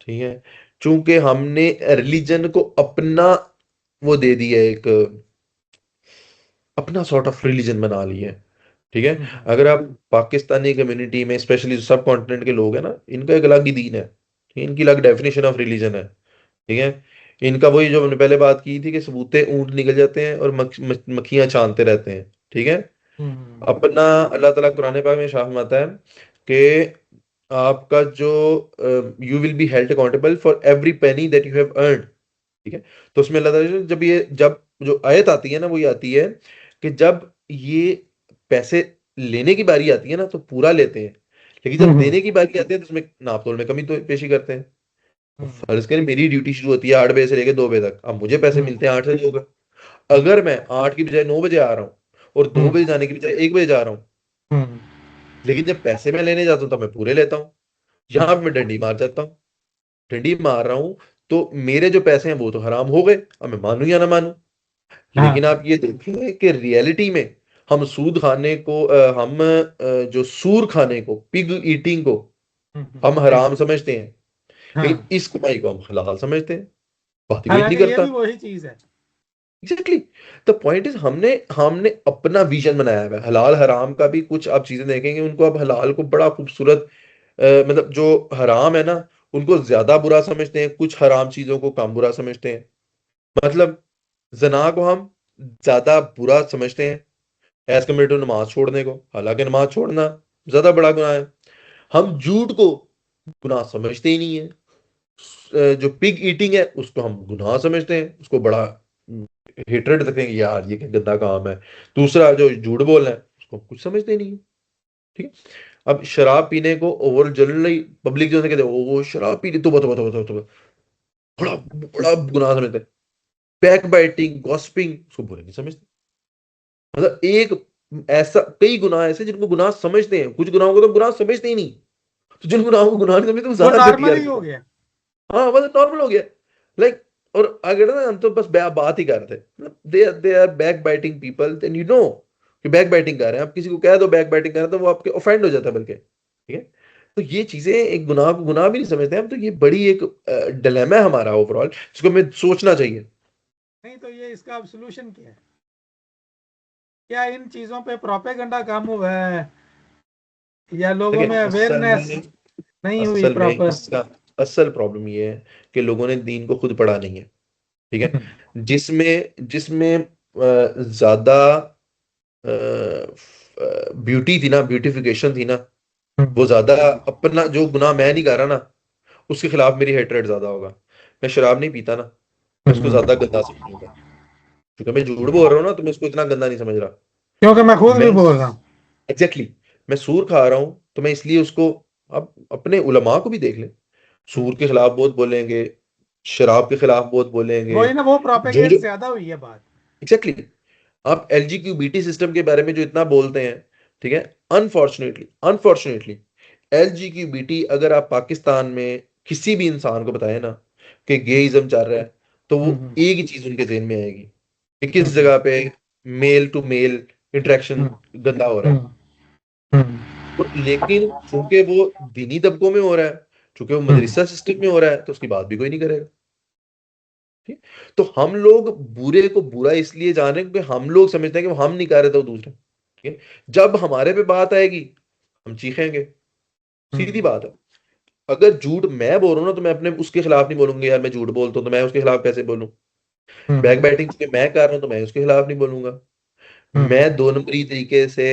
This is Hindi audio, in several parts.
ठीक है, चूंकि हमने रिलीजन को अपना वो दे दिया, एक अपना सॉर्ट ऑफ रिलीजन बना लिया है। ठीक है, हम्म। अगर आप पाकिस्तानी कम्युनिटी में, स्पेशली जो सब कॉन्टिनेंट के लोग हैं ना, इनका एक अलग ही दीन है, ठीक है? इनकी अलग डेफिनेशन ऑफ रिलीजन है। ठीक है, इनका वही जो हमने पहले बात की थी कि सबूते ऊंट निकल जाते हैं और मक्खियां छानते रहते हैं। ठीक है, हम्म। अपना अल्लाह ताला कुरान पाक में शाह फरमाता है कि आपका जो you will be held accountable for every penny that you have earn. ठीक है, तो उसमें अल्लाह ताला जब जो आयत आती है ना, वो ये आती है कि जब ये पैसे लेने की बारी आती है ना तो पूरा लेते हैं, लेकिन जब हम्म। देने की बारी आती है तो उसमें नाप तोल में कमी तो पेशी करते हैं। अब हम्म। फर्ज करें मेरी ड्यूटी शुरू होती है 8 बजे से लेकर 2 बजे तक, अब मुझे पैसे हम्म। मिलते हैं 8 से 2 का। हम्म। अगर मैं 8 की बजाय 9 बजे आ रहा हूँ और दो हम्म। बजे जाने की बजाय 1 बजे जा रहा हूँ, हम्म। लेकिन जब पैसे मैं लेने जाता हूँ तो मैं पूरे लेता हूँ, यहाँ पे मैं डंडी मार जाता हूँ। डंडी मार रहा हूँ तो मेरे जो पैसे हैं वो तो हराम हो गए, अब मैं मानूं या ना मानूं। हाँ। लेकिन आप ये देखें कि रियलिटी में हम सूद खाने को जो सूर खाने को, पिग ईटिंग को हम हराम समझते हैं, लेकिन हाँ, इस कमाई को हम हलाल समझते हैं। बात ही कोई नहीं हालांकि ये करता। भी वही चीज है। एग्जैक्टली, द पॉइंट इज हमने हमने अपना विजन बनाया हुआ है। हलाल हराम का भी कुछ आप चीजें देखेंगे, उनको आप हलाल को बड़ा खूबसूरत मतलब जो हराम है ना उनको ज्यादा बुरा समझते हैं, कुछ हराम चीजों को कम बुरा समझते हैं। मतलब जना को हम ज्यादा बुरा समझते हैं एज कम्पेयर टू नमाज छोड़ने को, हालांकि नमाज छोड़ना ज्यादा बड़ा गुनाह है। हम झूठ को गुनाह समझते ही नहीं है। जो पिग ईटिंग है उसको हम गुनाह समझते हैं, उसको बड़ा हेट्रेड रखते हैं कि यार ये क्या गंदा काम है। दूसरा जो झूठ बोलना है उसको हम कुछ समझते ही नहीं है। ठीक है, अब शराब पीने को ओवरऑल जनरली पब्लिक जो है कहते हैं वो शराब पी ली तो बड़ा बड़ा गुनाह समझते हैं। बैक बाइटिंग, गॉसिपिंग उसको बुरे नहीं समझते। मतलब एक ऐसा, कई गुनाह ऐसे जिनको गुनाह समझते हैं, कुछ गुनाहों को तो गुनाह समझते ही नहीं। तो जिन गुनाहों को गुनाह नहीं समझते वो वो ज्यादा घटिया नॉर्मल ही हो हरकत है। गया। हाँ मतलब नॉर्मल हो गया। लाइक, और अगर ना हम तो बस बात ही कर रहे थे, they are backbiting people, then you know कि बैक बाइटिंग कर रहे हैं। आप किसी को कह दो बैक बाइटिंग कर रहे हैं तो वो आपके ऑफेंड हो जाता है बल्कि। ठीक है, तो ये चीजें एक गुनाह को गुनाह भी नहीं समझते हम, तो ये बड़ी एक डिलेमा है हमारा ओवरऑल, जिसको हमें सोचना चाहिए। नहीं तो ये इसका अब सोल्यूशन क्या है? क्या इन चीजों पे प्रोपेगेंडा कम हुआ है, या लोगों में देखिए अवेयरनेस नहीं हुई असल में प्रॉपर? इसका असल प्रॉब्लम ये है कि लोगों ने दीन को खुद पढ़ा नहीं है। ठीक है, जिसमें जिसमें ज्यादा ब्यूटी थी ना, ब्यूटिफिकेशन थी ना, वो ज्यादा, अपना जो गुनाह मैं नहीं कर रहा ना उसके खिलाफ मेरी हेटरेट ज्यादा होगा। मैं शराब नहीं पीता ना, मैं उसको ज्यादा गंदा समझूंगा। क्योंकि मैं झूठ बोल रहा हूँ ना तो मैं उसको इतना गंदा नहीं समझ रहा। क्योंकि मैं खुद मैं भी बोल रहा हूँ। एग्जैक्टली exactly, मैं सूर खा रहा हूँ तो मैं इसलिए उसको, अब अपने उलमा को भी देख ले, सूर के खिलाफ बहुत बोलेंगे, शराब के खिलाफ बहुत बोलेंगे। वही ना, वो जो प्रोपेगेट जो ज्यादा हुई है बात। एग्जैक्टली exactly, आप एलजीक्यूबीटी सिस्टम के बारे में जो इतना बोलते हैं, ठीक है, अनफॉर्चुनेटली अनफॉर्चुनेटली एलजीक्यूबीटी अगर आप पाकिस्तान में किसी भी इंसान को बताएं ना कि गेइज्म चल रहा है, तो वो हम्म। एक ही चीज उनके जेहन में आएगी कि किस हम्म। जगह पे मेल टू मेल इंटरेक्शन हम्म। गंदा हो रहा है। हम्म। हम्म। लेकिन चूंकि वो दीनी तबकों में हो रहा है, चूंकि वो हम्म। मदरसा सिस्टम में हो रहा है, तो उसकी बात भी कोई नहीं करेगा। ठीक, तो हम लोग बुरे को बुरा इसलिए जान रहे हैं क्योंकि हम लोग समझते हैं कि वो हम नहीं कर रहे थे वो दूसरे। ठीक है, जब हमारे पे बात आएगी हम चीखेंगे, सीधी हम्म। बात है। अगर झूठ मैं बोल रहा हूं ना तो मैं अपने उसके खिलाफ नहीं बोलूंगा, यार मैं झूठ बोलता हूं तो मैं उसके खिलाफ कैसे बोलूं। बैक हम्म। बैटिंग मैं कर रहा हूं तो मैं उसके खिलाफ नहीं बोलूंगा। हम्म। मैं दो नंबरी तरीके से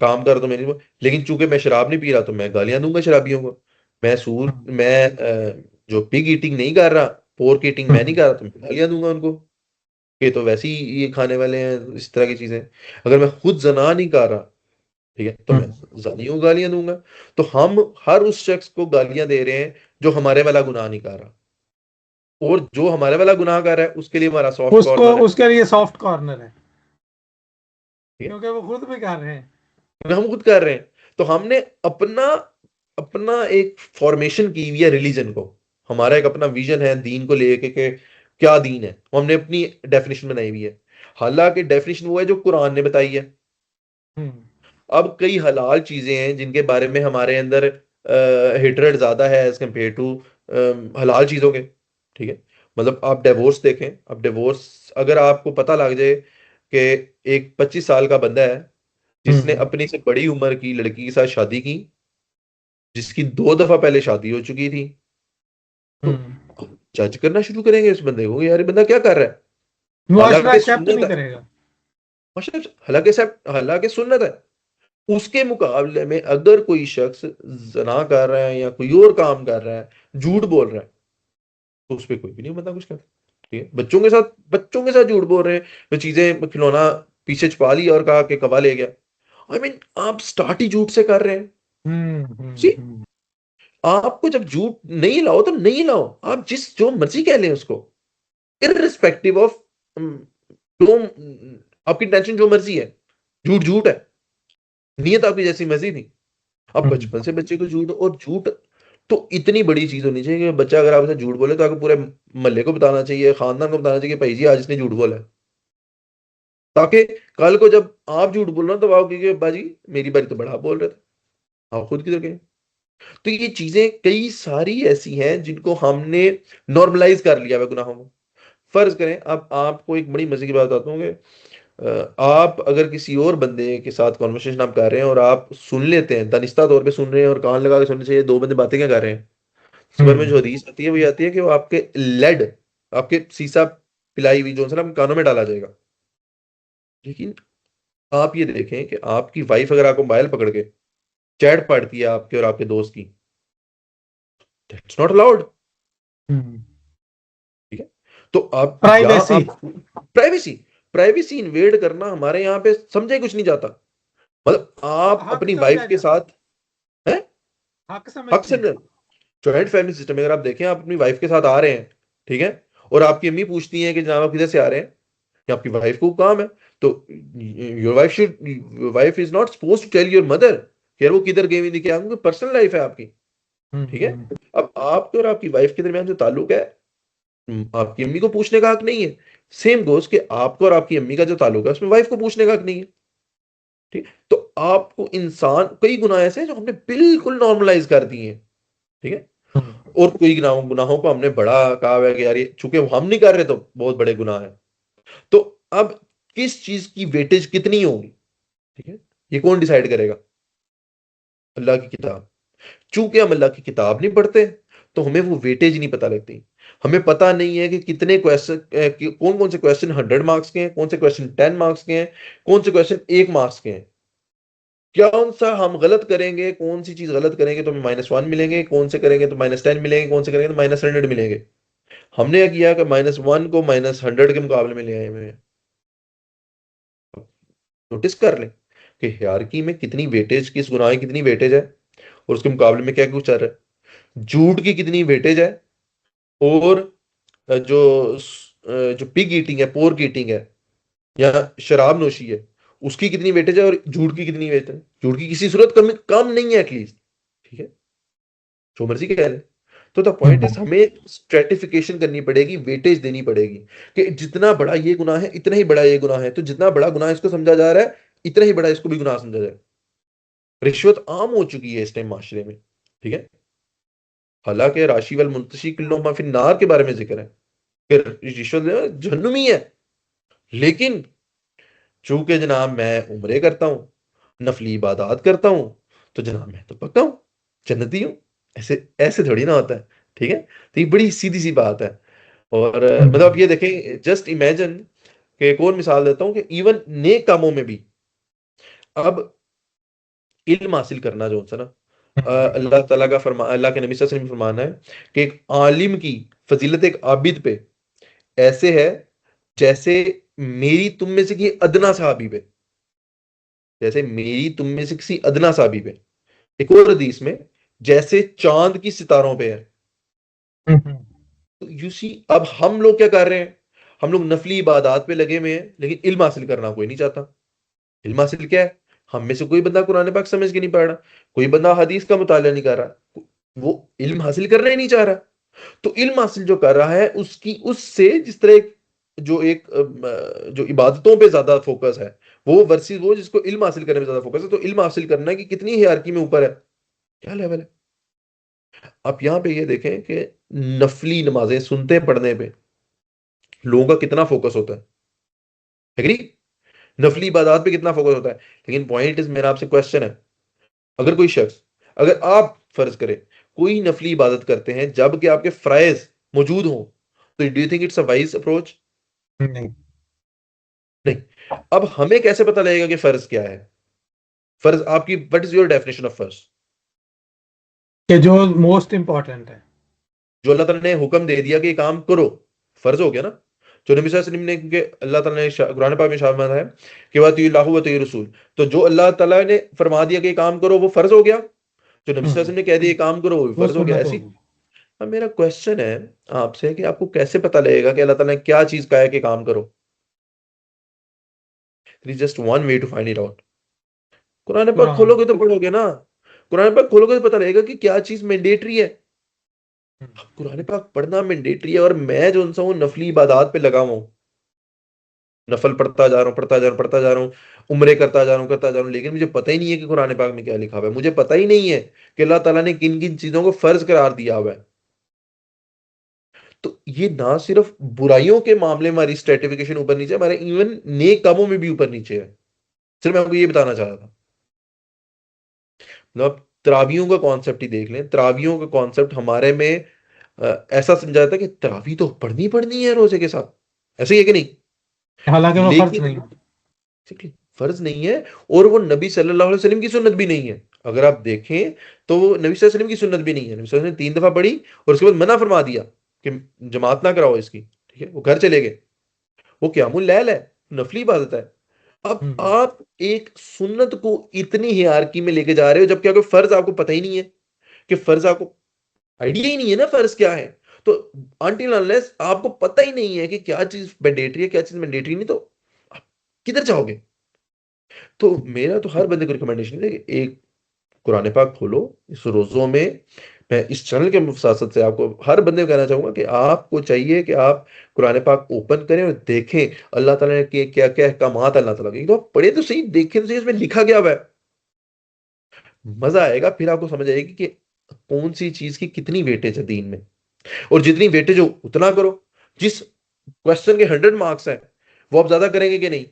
काम कर रहा हूं, मैं नहीं लेकिन चूंकि मैं शराब नहीं पी रहा तो मैं गालियां दूंगा शराबियों को। मैं जो पिग ईटिंग नहीं कर रहा, पोर्क ईटिंग मैं नहीं हम्म। कर रहा तो मैं गालियां दूंगा उनको, ये तो वैसे ही ये खाने वाले हैं, इस तरह की चीजें। अगर मैं खुद जना नहीं कर रहा, ठीक है, तो मैं हम्म। जानियों को गालियां दूंगा। तो हम हर उस शख्स को गालियां दे रहे हैं जो हमारे वाला गुनाह नहीं कर रहा, और जो हमारे वाला गुनाह कर रहा है उसके लिए हमारा सॉफ्ट उसको कॉर्नर है। उसके लिए सॉफ्ट कॉर्नर है, ठीक है, क्योंकि वो खुद भी कर रहे हैं। हम खुद कर रहे हैं। तो हमने अपना अपना एक फॉर्मेशन की हुई है रिलीजन को, हमारा एक अपना विजन है दीन को लेके कि क्या दीन है, वो हमने अपनी डेफिनेशन बनाई हुई है। हालांकि डेफिनेशन वो है जो कुरान ने बताई है। हम्म। अब कई हलाल चीजें हैं जिनके बारे में हमारे अंदर हेटरेट ज्यादा है एज कम्पेयर टू हलाल चीजों के, ठीक है। मतलब आप डिवोर्स देखें, अब डिवोर्स अगर आपको पता लग जाए कि एक 25 साल का बंदा है जिसने हम्म अपनी से बड़ी उम्र की लड़की के साथ शादी की, जिसकी 2 दफा पहले शादी हो चुकी थी, तो हम्म जज करना शुरू करेंगे उस बंदे को, यार ये बंदा क्या कर रहा है। मुआशरा हालांकि एक्सेप्ट सुन्नत नहीं है, करेगा। हालांकि सब, हालांकि सुन्नत है, उसके मुकाबले में अगर कोई शख्स जना कर रहा है या कोई और काम कर रहा है, झूठ बोल रहा है, तो उस पर कोई भी नहीं बंदा कुछ करता। ठीक है, बच्चों के साथ झूठ बोल रहे हैं, तो चीजें खिलौना पीछे छुपा लिया और कहा कि कबा ले गया। आई मीन आप स्टार्ट ही झूठ से कर रहे हैं। सी, हम्म। आपको जब झूठ नहीं लाओ तो नहीं लाओ, आप जिस जो मर्जी कह लें उसको, इररिस्पेक्टिव ऑफ जो आपकी टेंशन जो मर्जी है, झूठ झूठ है, नीयत आपकी जैसी मर्जी थी। अब बचपन से बच्चे को झूठ, और झूठ तो इतनी बड़ी चीज होनी चाहिए कि बच्चा अगर आपसे झूठ बोले तो आपको पूरे मोहल्ले को बताना चाहिए, खानदान को बताना चाहिए, भाई जी आज इसने झूठ बोला है, ताकि कल को जब आप झूठ बोल रहे हो तो आप कहिए बाजी मेरी बारी तो बड़ा आप बोल रहे थे, आप खुद किधर गए। तो ये चीजें कई सारी ऐसी हैं जिनको हमने नॉर्मलाइज कर लिया है गुनाहों को। फर्ज करें, अब आपको एक बड़ी मजे की बात बताता हूँ कि आप अगर किसी और बंदे के साथ कॉन्वर्सेशन आप कर रहे हैं और आप सुन लेते हैं, दानिस्ता तौर पे सुन रहे हैं और कान लगा के सुनने चाहिए, दो बंदे बातें क्या कर रहे हैं, सबर में जो हम्म हदीस आती है वो ये आती है कि वो आपके लेड, आपके सीसा पिलाई हुई जो है ना आपके कानों में डाला जाएगा। लेकिन आप ये देखें कि आपकी वाइफ अगर आपको मोबाइल पकड़ के चैट पढ़ती है आपके और आपके दोस्त की, दैट्स नॉट अलाउड। हम्म ठीक है, तो आप यहाँ प्राइवेसी। आप प्राइवेसी, प्राइवेसी इन्वेड करना हमारे यहाँ पे समझे कुछ नहीं जाता। मतलब आप हक अपनी वाइफ समझा के जाता है। साथ हैं, हक हक समझते से, हैं। जॉइंट फैमिली सिस्टम में अगर आप देखें, आप अपनी वाइफ के साथ आ रहे हैं, ठीक है, और आपकी अम्मी पूछती हैं कि जनाब आप किधर से आ रहे हैं, या आपकी वाइफ को काम है, तो your wife is not suppose to tell your mother कि यार वो किधर गई हुई थी, क्या उनकी पर्सनल लाइफ है आपकी। ठीक है, हम्म अब आपके और आपकी वाइफ के दरमियान जो ताल्लुक है, आपकी अम्मी को पूछने का हक नहीं है। सेम गोस कि आपको और आपकी अम्मी का जो ताल्लुक है उसमें वाइफ को पूछने का हक नहीं है। ठीक, तो आपको इंसान कई गुनाह ऐसे हैं जो हमने बिल्कुल नॉर्मलाइज कर दिए हैं। ठीक है, हम्म और कोई गुनाहों गुनाहों को हमने बड़ा कहा हुआ है कि यार ये चूंकि हम नहीं कर रहे तो बहुत बड़े गुनाह है। तो अब किस चीज की वेटेज कितनी होगी, ठीक है, ये कौन डिसाइड करेगा? अल्लाह की किताब। चूंकि हम अल्लाह की किताब नहीं पढ़ते तो हमें वो वेटेज नहीं पता लगती। हमें पता नहीं है कि कितने क्वेश्चन, कौन कौन से क्वेश्चन 100 मार्क्स के हैं, कौन से क्वेश्चन 10 मार्क्स के हैं, कौन से क्वेश्चन 1 मार्क्स के हैं। कौन सा हम गलत करेंगे, कौन सी चीज गलत करेंगे तो हमें -1 मिलेंगे, कौन से करेंगे तो -10 मिलेंगे, कौन से करेंगे तो -100 मिलेंगे। हमने क्या किया कि -1 को -100 के मुकाबले में ले आए हुए हैं। नोटिस कर लें कि हायरार्की में कितनी वेटेज, किस गुनाह की कितनी वेटेज है, और उसके मुकाबले में क्या कुछ चल रहा है। झूठ की कितनी वेटेज है, और जो पिग ईटिंग है, पोर्क ईटिंग है, या शराब नोशी है, उसकी कितनी वेटेज है, और झूठ की कितनी वेटेज है। झूठ की किसी सूरत कम कम नहीं है एटलीस्ट। ठीक है, जो मर्जी कह ले। तो द पॉइंट इज हम्म हमें स्ट्रेटिफिकेशन करनी पड़ेगी, वेटेज देनी पड़ेगी कि जितना बड़ा ये गुनाह है इतना ही बड़ा ये गुनाह है, तो जितना बड़ा गुनाह इसको समझा जा रहा है इतना ही बड़ा इसको भी गुनाह समझा जाए। रिश्वत आम हो चुकी है इस टाइम माशरे में। ठीक है, हालांकि राशि वल मुंतशी किल्लो मा फिन नार के बारे में जिक्र है कि रिश्वत जहन्नुमी है, लेकिन चूंकि जनाब मैं उम्रे करता हूं, नफली इबादत करता हूं, तो जनाब मैं तो पक्का हूं, जन्नती हूं। ऐसे ऐसे थोड़ी ना होता है। ठीक है, तो ये बड़ी सीधी सी बात है। और मतलब आप हम्म ये देखें, जस्ट इमेजिन कि एक और मिसाल देता हूं कि इवन नेक कामों में भी अब इल्म हासिल करना जो होता है ना, अल्लाह ताला का फरमा, अल्लाह के नबी सल्लल्लाहु अलैहि वसल्लम फरमाना है कि एक आलिम की फजीलत एक आबिद पे ऐसे है जैसे मेरी तुम में से किसी अदना साहबी पे, जैसे मेरी तुम में से किसी अदना साहबी पे। एक और हदीस में जैसे चांद की सितारों पे है। हम्म तो यू सी, अब हम लोग क्या कर रहे हैं, हम लोग नफली इबादत पे लगे हुए हैं, लेकिन इल्म हासिल करना कोई नहीं चाहता। इल्म हासिल क्या है, हम में से कोई बंदा कुरान पाक समझ के नहीं पढ़ रहा, कोई बंदा हदीस का मुताला नहीं कर रहा, वो इल्म हासिल करना ही नहीं चाह रहा। तो इल्म हासिल जो कर रहा है उसकी उससे जिस तरह जो इबादतों पे ज्यादा फोकस है, वो वर्सेस वो जिसको इल्म हासिल करने में ज्यादा फोकस है, तो इल्म हासिल करना की कितनी हायरार्की में ऊपर है, क्या लेवल है। आप यहाँ पे ये देखें कि नफली नमाजें सुनते पढ़ने पे लोगों का कितना फोकस होता है, एग्री? नफली इबादत पे कितना फोकस होता है। लेकिन पॉइंट इज, मेरा आपसे क्वेश्चन है, अगर कोई शख्स, अगर आप फर्ज करें कोई नफली इबादत करते हैं जबकि आपके फ्राइज मौजूद हो, तो do you think it's a wise approach? नहीं, नहीं। अब हमें कैसे पता लगेगा कि फर्ज क्या है? फर्ज आपकी, what is your definition of फर्ज? कि जो मोस्ट इंपॉर्टेंट है। जो अल्लाह ताला ने हुक्म दे दिया कि ये काम करो, फर्ज हो गया ना। जो नबी सल्लल्लाहु अलैहि वसल्लम ने, क्योंकि अल्लाह ताला ने कुरान पाक में शामिल है कि वातिल्लाहु व अतीउर रसूल, तो जो अल्लाह ताला ने फरमा दिया कि ये काम करो वो फर्ज हो गया, जो नबी सल्लल्लाहु अलैहि वसल्लम ने कह दिया ये काम करो वो भी वो फर्ज हो गया, सुन्नत ऐसी। होगी। अब मेरा क्वेश्चन है आपसे कि आपको कैसे पता लगेगा कि अल्लाह ताला ने क्या चीज कहा है कि काम करो? Just one way to find it out, Quran पाक कुरान। खोलोगे तो पढ़ोगे ना। कुरान पाक खोलोगे तो पता लगेगा कि क्या चीज मैंडेटरी है। अब कुरान पाक पढ़ना मैंडेटरी है और मैं जो सा हूँ नफली इबादत पे लगा हुआ हूँ, नफल पढ़ता जा रहा हूँ, पढ़ता जा रहा हूँ, पढ़ता जा रहा हूँ, उम्रे करता जा रहा हूँ, करता जा रहा हूँ, लेकिन मुझे पता ही नहीं है कि कुरान पाक में क्या लिखा हुआ है। मुझे पता ही नहीं है कि अल्लाह ताला ने किन किन चीजों को फर्ज करार दिया हुआ है। तो ये ना सिर्फ बुराइयों के मामले में हमारी स्ट्रेटिफिकेशन ऊपर नीचे, हमारे इवन नेक कामों में भी ऊपर नीचे है। सिर्फ मैं आपको ये बताना चाह रहा था। मतलब आप तरावियों का कॉन्सेप्ट ही देख लें, तरावियों का कॉन्सेप्ट हमारे में ऐसा समझा जाता है कि तरावी तो पढ़नी पढ़नी है रोजे के साथ, ऐसे ही है कि नहीं? हालांकि वो फर्ज लेकिन नहीं है। Exactly, फर्ज नहीं है, और वो नबी सल्लल्लाहु अलैहि वसल्लम की सुन्नत भी नहीं है। अगर आप देखें तो वो नबी सल्लल्लाहु अलैहि वसल्लम की सुन्नत भी नहीं है। नबी सल्लल्लाहु अलैहि वसल्लम ने 3 दफा पढ़ी और उसके बाद मना फरमा दिया कि जमात ना कराओ इसकी, ठीक है, वो घर चले गए। वो क़यामुल लैल है, नफली इबादत है। अब हम्म। आप एक सुन्नत को इतनी हियरार्की में लेके जा रहे हो जबकि आपको फर्ज आपको पता ही नहीं है, कि फर्ज आपको आइडिया ही नहीं है ना फर्ज क्या है। तो अनटिल अनलेस आपको पता ही नहीं है कि क्या चीज मैंडेटरी है क्या चीज मैंडेटरी नहीं, तो आप किधर जाओगे? तो मेरा तो हर बंदे को रिकमेंडेशन है कि एक कुरान पाक खोलो इस रोजों में। मैं इस चैनल के साथ से आपको हर बंदे को कहना चाहूंगा कि आपको चाहिए कि आप कुरान पाक ओपन करें और देखें अल्लाह ताला ने क्या क्या अहकामात अल्लाह ताला के, तो आप पढ़े तो सही, देखें तो सही इसमें लिखा क्या हुआ है। मजा आएगा, फिर आपको समझ आएगी कि कौन सी चीज की कितनी वेटेज है दीन में, और जितनी वेटेज हो उतना करो। जिस क्वेश्चन के 100 मार्क्स हैं वो आप ज्यादा करेंगे कि नहीं?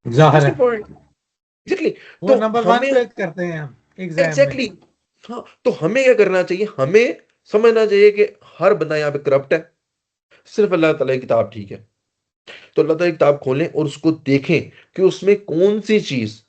जाहिर दैट्स द है। पॉइंट। एग्जैक्टली। वो तो नंबर वन हमें, पे करते हैं हम एग्जाम में। एग्जैक्टली exactly, हाँ, तो हमें क्या करना चाहिए? हमें समझना चाहिए कि हर बंदा यहाँ पे करप्ट है, सिर्फ अल्लाह ताला की किताब ठीक है। तो अल्लाह ताला की किताब खोलें और उसको देखें कि उसमें कौन सी चीज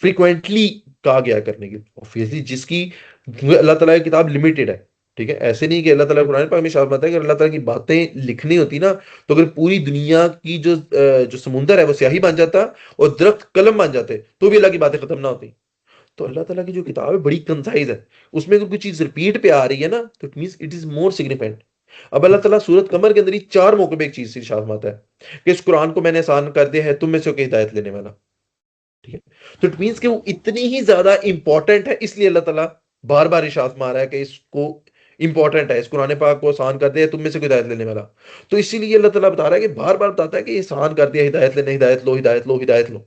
फ्रीक्वेंटली कहा गया है करने की। ऑब्वियसली जिसकी, अल्लाह ताला की किताब लिमिटेड है, ठीक है, ऐसे नहीं कि अल्लाह ताला कुरान पाक में शायद बताया कि अल्लाह ताला की बातें लिखनी होती ना, तो अगर पूरी दुनिया की जो समुंदर है वो स्याही बन जाता और दरख्त कलम बन जाते तो भी अल्लाह की बातें खत्म ना होती। तो अल्लाह ताला की जो किताब है बड़ी कंसाइज है, उसमें अगर कोई चीज रिपीट पे आ रही है ना तो it means it is more significant. अब अल्लाह ताला सूरत कमर के अंदर ही 4 मौके पे एक चीज से इरशाद फरमाता है कि इस कुरान को मैंने आसान कर दिया है तुम में से कोई हिदायत लेने वाला, ठीक है। तो इट मींस कि वो इतनी ही ज्यादा इंपॉर्टेंट है, इसलिए अल्लाह ताला बार बार इरशाद मारा है कि इसको इंपॉर्टेंट है, इस कुरान पाक को आसान कर दिया तुम में से कोई हिदायत लेने वाला। तो इसीलिए अल्लाह ताला बता रहा है कि बार बार बताता है कि ये आसान कर दिया, हिदायत लेने, हिदायत लो, हिदायत लो, हिदायत लो।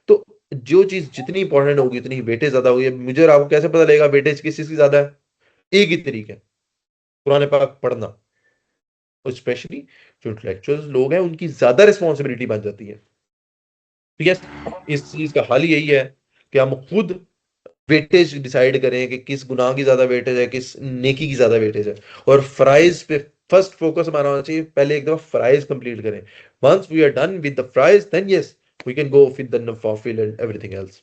तो जो चीज जितनी इंपॉर्टेंट होगी उतनी वेटेज ज्यादा होगी। अब मुझे और आपको कैसे पता लगेगा वेटेज किस चीज की ज्यादा है? एक ही तरीका है, कुरान पाक पढ़ना। और स्पेशली जो इंटेलेक्चुअल लोग हैं उनकी ज्यादा रिस्पॉन्सिबिलिटी बन जाती है। ठीक है, इस चीज का हल यही है कि हम खुद वेटेज डिसाइड करें कि किस गुनाह की ज्यादा वेटेज है, किस नेकी की ज्यादा वेटेज है। और फ्राइज पे फर्स्ट फोकस हमारा होना चाहिए, पहले एक दफा फ्राइज कंप्लीट करें। Once we are done with the फ्राइज then yes we can go with the नफाफिल एंड एवरीथिंग एल्स।